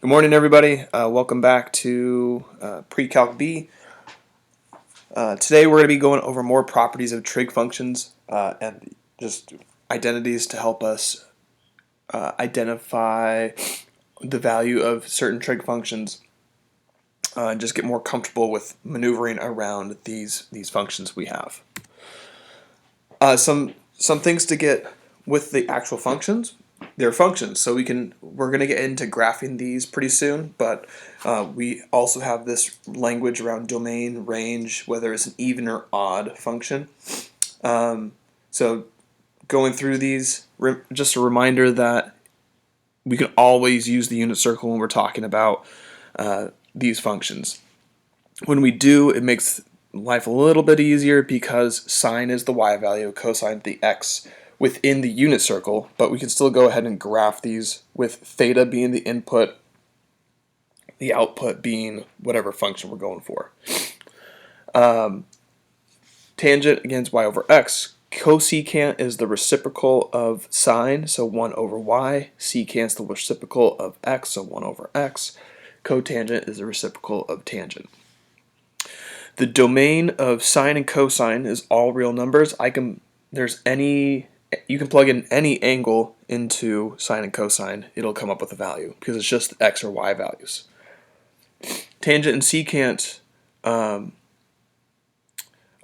Good morning, everybody. Welcome back to Pre-Calc B. Today we're going to be going over more properties of trig functions and just identities to help us identify the value of certain trig functions and just get more comfortable with maneuvering around these functions we have. Some things to get with the actual functions. They're functions, so we're gonna get into graphing these pretty soon, but we also have this language around domain, range, whether it's an even or odd function. So going through these, just a reminder that we can always use the unit circle when we're talking about these functions. When we do, it makes life a little bit easier because sine is the y value, cosine the x within the unit circle, but we can still go ahead and graph these with theta being the input, the output being whatever function we're going for. Tangent against y over x. Cosecant is the reciprocal of sine, so 1 over y. Secant is the reciprocal of x, so 1 over x. Cotangent is the reciprocal of tangent. The domain of sine and cosine is all real numbers. You can plug in any angle into sine and cosine, it'll come up with a value because it's just x or y values. Tangent and secant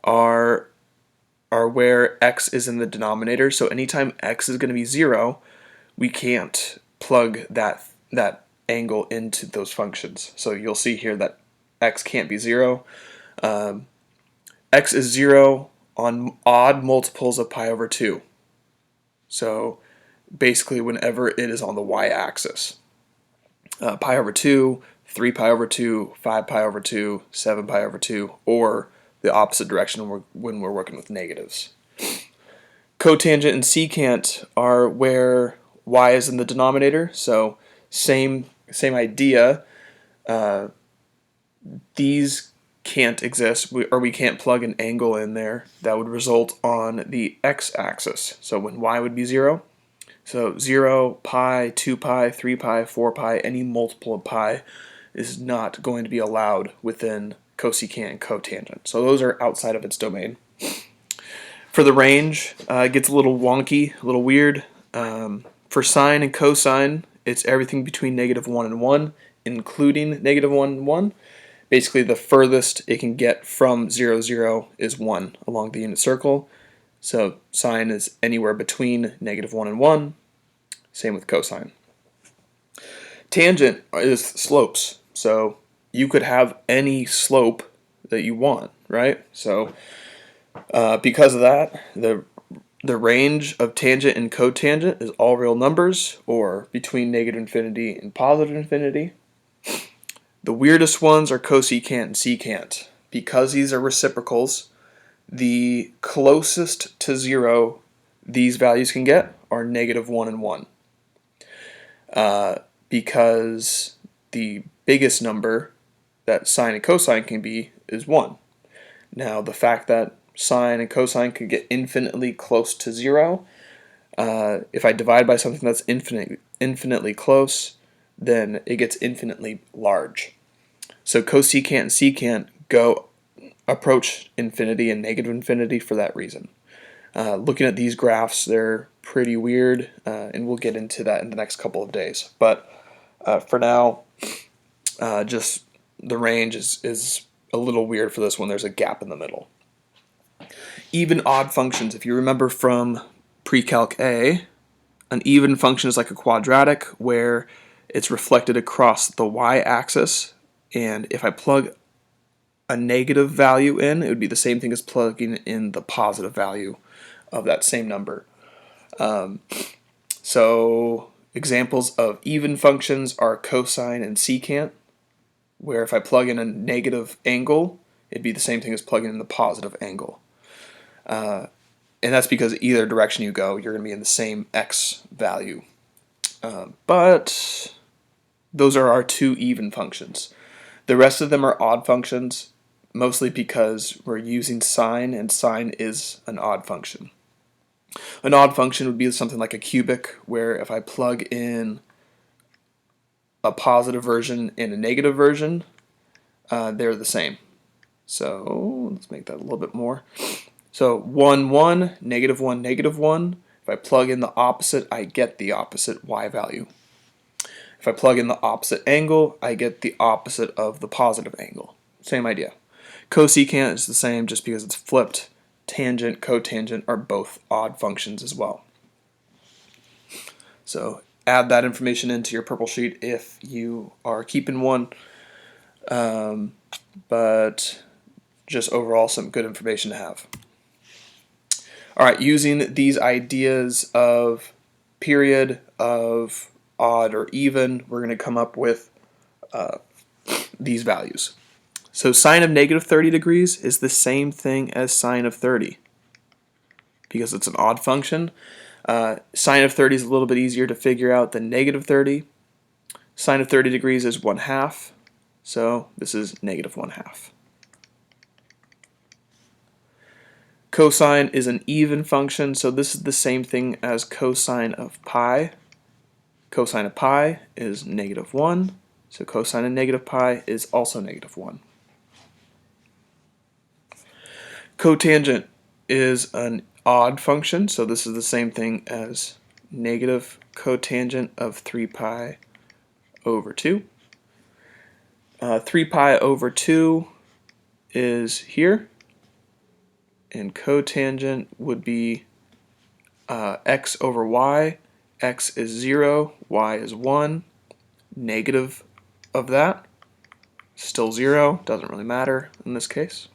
are where x is in the denominator. So anytime x is going to be 0, we can't plug that angle into those functions. So you'll see here that x can't be 0. X is 0 on odd multiples of pi over 2. So basically whenever it is on the y-axis. Pi over 2, 3 pi over 2, 5 pi over 2, 7 pi over 2, or the opposite direction when we're working with negatives. Cotangent and secant are where y is in the denominator, so same idea. These can't exist, or we can't plug an angle in there that would result on the x-axis. So when y would be 0, so 0, pi, 2 pi, 3 pi, 4 pi, any multiple of pi is not going to be allowed within cosecant and cotangent. So those are outside of its domain. For the range, it gets a little wonky, a little weird. For sine and cosine, it's everything between -1 and 1, including -1 and 1. Basically, the furthest it can get from 0, 0 is 1 along the unit circle. So sine is anywhere between -1 and 1. Same with cosine. Tangent is slopes. So you could have any slope that you want, right? So because of that, the range of tangent and cotangent is all real numbers, or between -infinity and +infinity. The weirdest ones are cosecant and secant. Because these are reciprocals, the closest to 0 these values can get are -1 and 1. Because the biggest number that sine and cosine can be is 1. Now, the fact that sine and cosine could get infinitely close to 0, if I divide by something that's infinitely close, then it gets infinitely large. So cosecant and secant approach infinity and -infinity for that reason. Looking at these graphs, they're pretty weird, and we'll get into that in the next couple of days. But for now, just the range is a little weird for this one. There's a gap in the middle. Even odd functions, if you remember from pre-calc A, an even function is like a quadratic where it's reflected across the y-axis, and if I plug a negative value in, it would be the same thing as plugging in the positive value of that same number. So examples of even functions are cosine and secant, where if I plug in a negative angle, it'd be the same thing as plugging in the positive angle. And that's because either direction you go, you're going to be in the same x value. But those are our two even functions. The rest of them are odd functions, mostly because we're using sine, and sine is an odd function. An odd function would be something like a cubic, where if I plug in a positive version and a negative version, they're the same. So let's make that a little bit more. So 1, 1, negative 1, negative 1. If I plug in the opposite, I get the opposite y value. If I plug in the opposite angle, I get the opposite of the positive angle. Same idea. Cosecant is the same just because it's flipped. Tangent, cotangent are both odd functions as well. So add that information into your purple sheet if you are keeping one. But just overall some good information to have. Alright, using these ideas of period, of odd or even, we're going to come up with these values. So sine of negative 30 degrees is the same thing as sine of 30 because it's an odd function. Sine of 30 is a little bit easier to figure out than negative 30. Sine of 30 degrees is 1/2, so this is negative 1/2. Cosine is an even function, so this is the same thing as cosine of pi. Cosine of pi is negative 1, so cosine of negative pi is also negative 1. Cotangent is an odd function, so this is the same thing as negative cotangent of 3 pi over 2. 3 pi over 2 is here, and cotangent would be x over y. X is 0, y is 1. Negative of that, still 0, doesn't really matter in this case.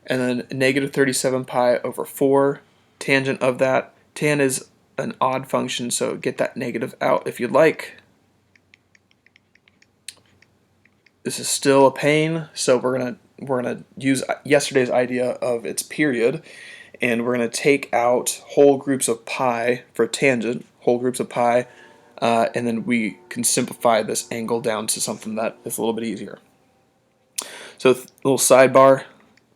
And then negative 37 pi over 4, tangent of that. Tan is an odd function, so get that negative out if you'd like. This is still a pain, so we're gonna use yesterday's idea of its period, and we're gonna take out whole groups of pi for tangent, whole groups of pi, and then we can simplify this angle down to something that is a little bit easier. So a little sidebar,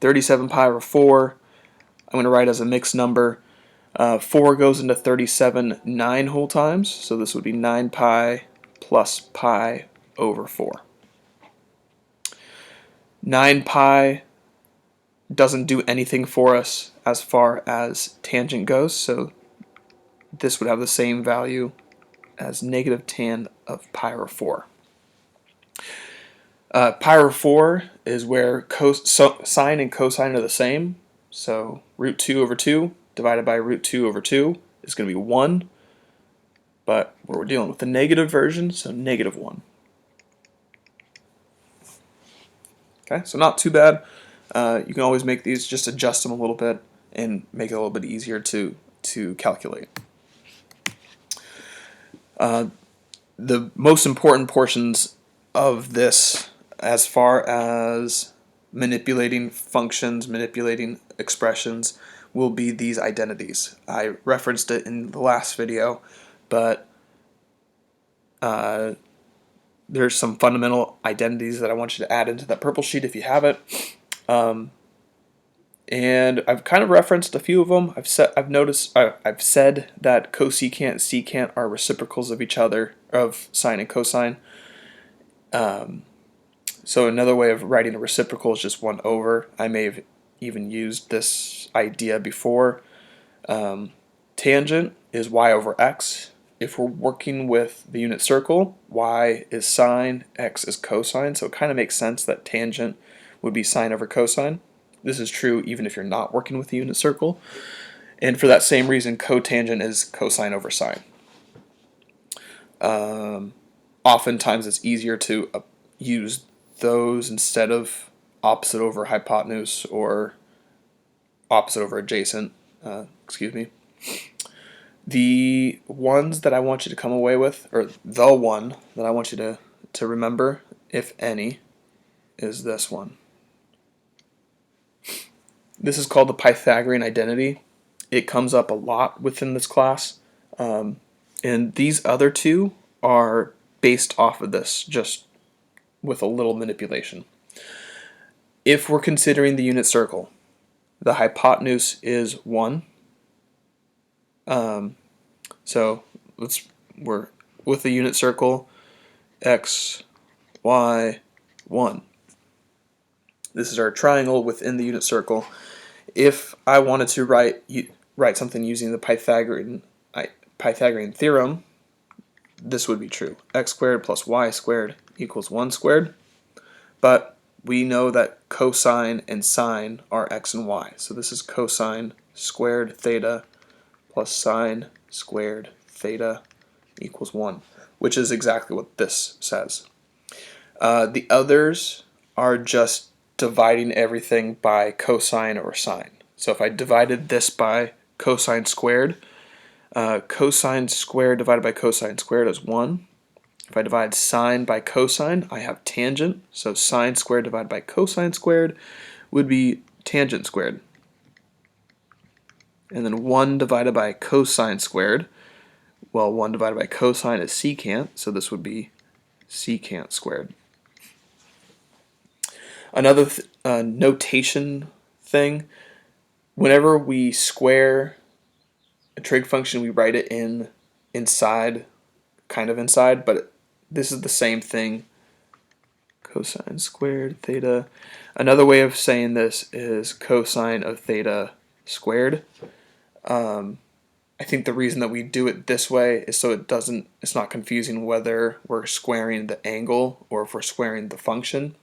37 pi over 4, I'm going to write as a mixed number. 4 goes into 37 9 whole times, so this would be 9 pi plus pi over 4. 9 pi doesn't do anything for us as far as tangent goes, so this would have the same value as negative tan of pi over 4. Pi over 4 is where sine and cosine are the same, so root 2 over 2 divided by root 2 over 2 is going to be 1, but we're dealing with the negative version, so negative 1. Okay, so not too bad. You can always make these, just adjust them a little bit and make it a little bit easier to calculate. The most important portions of this, as far as manipulating functions, manipulating expressions, will be these identities. I referenced it in the last video, but there's some fundamental identities that I want you to add into that purple sheet if you have it. And I've kind of referenced a few of them. I've said that cosecant, secant are reciprocals of each other, of sine and cosine. So another way of writing a reciprocal is just 1 over. I may have even used this idea before. Tangent is y over x. If we're working with the unit circle, y is sine, x is cosine, so it kind of makes sense that tangent would be sine over cosine. This is true even if you're not working with the unit circle. And for that same reason, cotangent is cosine over sine. Oftentimes it's easier to use those instead of opposite over hypotenuse or opposite over adjacent. The ones that I want you to come away with, or the one that I want you to remember, if any, is this one. This is called the Pythagorean identity. It comes up a lot within this class. And these other two are based off of this, just with a little manipulation. If we're considering the unit circle, the hypotenuse is 1. So we'll with the unit circle, x, y, 1. This is our triangle within the unit circle. If I wanted to write something using the Pythagorean theorem, this would be true. X squared plus y squared equals 1 squared. But we know that cosine and sine are x and y. So this is cosine squared theta plus sine squared theta equals 1, which is exactly what this says. The others are just dividing everything by cosine or sine. So if I divided this by cosine squared divided by cosine squared is 1. If I divide sine by cosine, I have tangent. So sine squared divided by cosine squared would be tangent squared. And then 1 divided by cosine squared, well, 1 divided by cosine is secant, so this would be secant squared. Another notation thing, whenever we square a trig function, we write it inside, kind of inside, but this is the same thing. Cosine squared theta. Another way of saying this is cosine of theta squared. I think the reason that we do it this way is so it's not confusing whether we're squaring the angle or if we're squaring the function.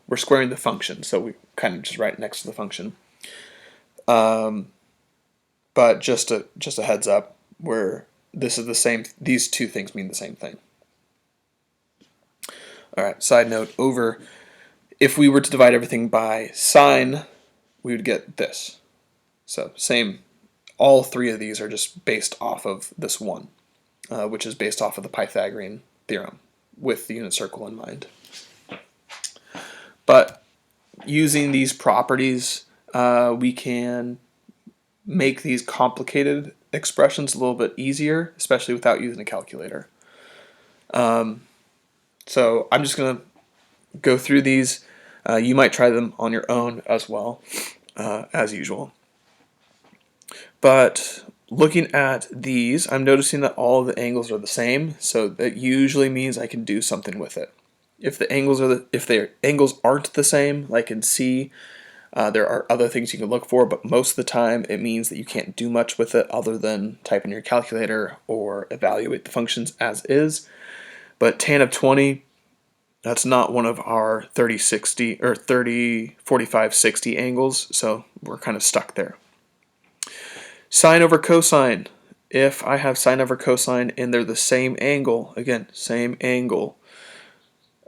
We're squaring the function, so we kind of just write next to the function. But just a heads up, this is the same. These two things mean the same thing. All right. Side note: if we were to divide everything by sine, we would get this. So same. All three of these are just based off of this one, which is based off of the Pythagorean theorem with the unit circle in mind. But using these properties, we can make these complicated expressions a little bit easier, especially without using a calculator. So I'm just going to go through these. You might try them on your own as well, as usual. But looking at these, I'm noticing that all of the angles are the same, so that usually means I can do something with it. If the angles aren't the same, like in C, there are other things you can look for, but most of the time it means that you can't do much with it other than type in your calculator or evaluate the functions as is. But tan of 20, that's not one of our 30-60 or 30-45-60 angles, so we're kind of stuck there. Sine over cosine. If I have sine over cosine and they're the same angle, again, same angle,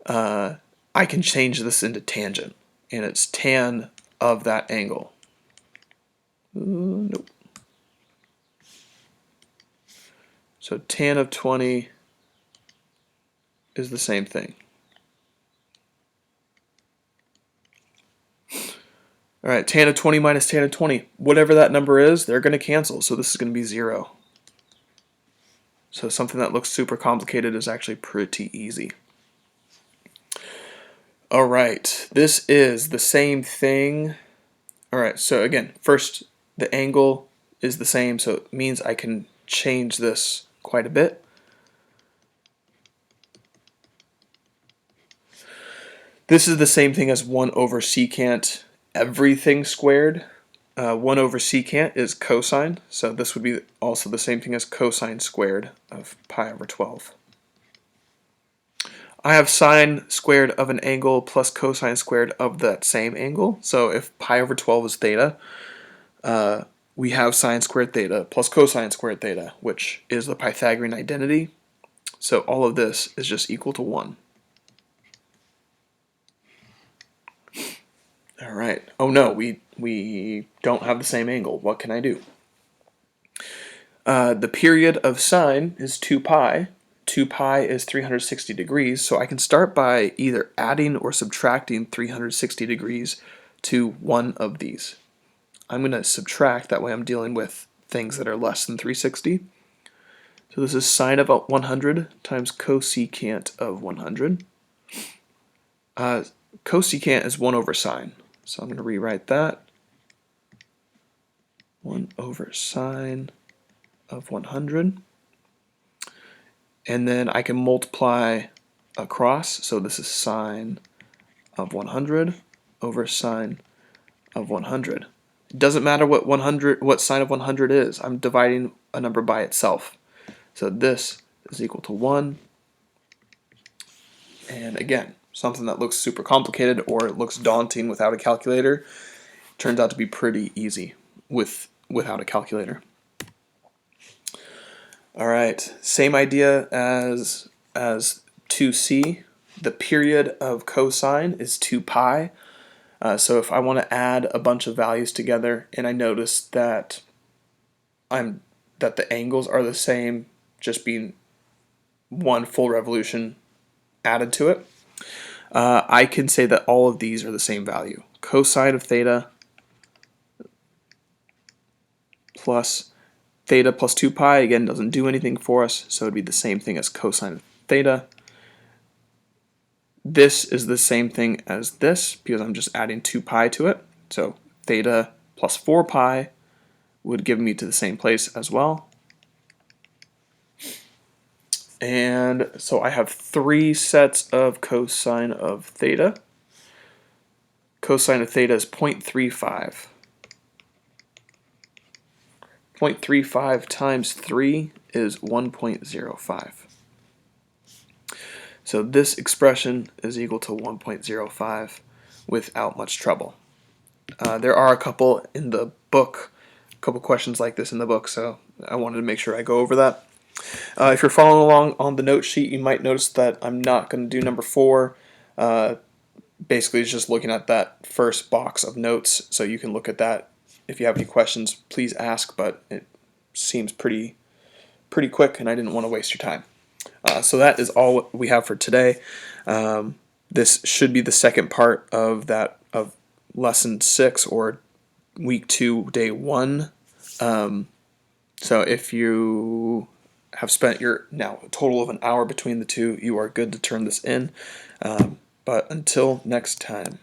I can change this into tangent, and it's tan of that angle. Nope. So tan of 20 is the same thing. All right, tan of 20 minus tan of 20. Whatever that number is, they're going to cancel, so this is going to be 0. So something that looks super complicated is actually pretty easy. All right, this is the same thing. All right, so again, first, the angle is the same, so it means I can change this quite a bit. This is the same thing as 1 over secant everything squared. 1 over secant is cosine, so this would be also the same thing as cosine squared of pi over 12. I have sine squared of an angle plus cosine squared of that same angle, so if pi over 12 is theta, we have sine squared theta plus cosine squared theta, which is the Pythagorean identity, so all of this is just equal to 1. All right. Oh no, we don't have the same angle. What can I do? The period of sine is 2 pi. 2 pi is 360 degrees, so I can start by either adding or subtracting 360 degrees to one of these. I'm going to subtract, that way I'm dealing with things that are less than 360. So this is sine of 100 times cosecant of 100. Cosecant is 1 over sine. So I'm going to rewrite that. 1 over sine of 100. and then I can multiply across. So this is sine of 100 over sine of 100. It doesn't matter what sine of 100 is. I'm dividing a number by itself. So this is equal to 1. And again, something that looks super complicated or it looks daunting without a calculator turns out to be pretty easy without a calculator. All right, same idea as 2c. The period of cosine is 2 pi. So if I want to add a bunch of values together and I notice that the angles are the same, just being one full revolution added to it, I can say that all of these are the same value. Cosine of theta plus theta plus 2 pi, again, doesn't do anything for us, so it would be the same thing as cosine of theta. This is the same thing as this because I'm just adding 2 pi to it. So theta plus 4 pi would give me to the same place as well. And so I have 3 sets of cosine of theta. Cosine of theta is 0.35. 0.35 times 3 is 1.05. So this expression is equal to 1.05 without much trouble. There are a couple in the book, a couple questions like this in the book, so I wanted to make sure I go over that. If you're following along on the note sheet, you might notice that I'm not going to do number 4. Basically, it's just looking at that first box of notes, so you can look at that. If you have any questions, please ask, but it seems pretty quick, and I didn't want to waste your time. So that is all we have for today. This should be the second part of lesson 6 or week 2, day 1. So if you have spent now a total of an hour between the two, you are good to turn this in. But until next time.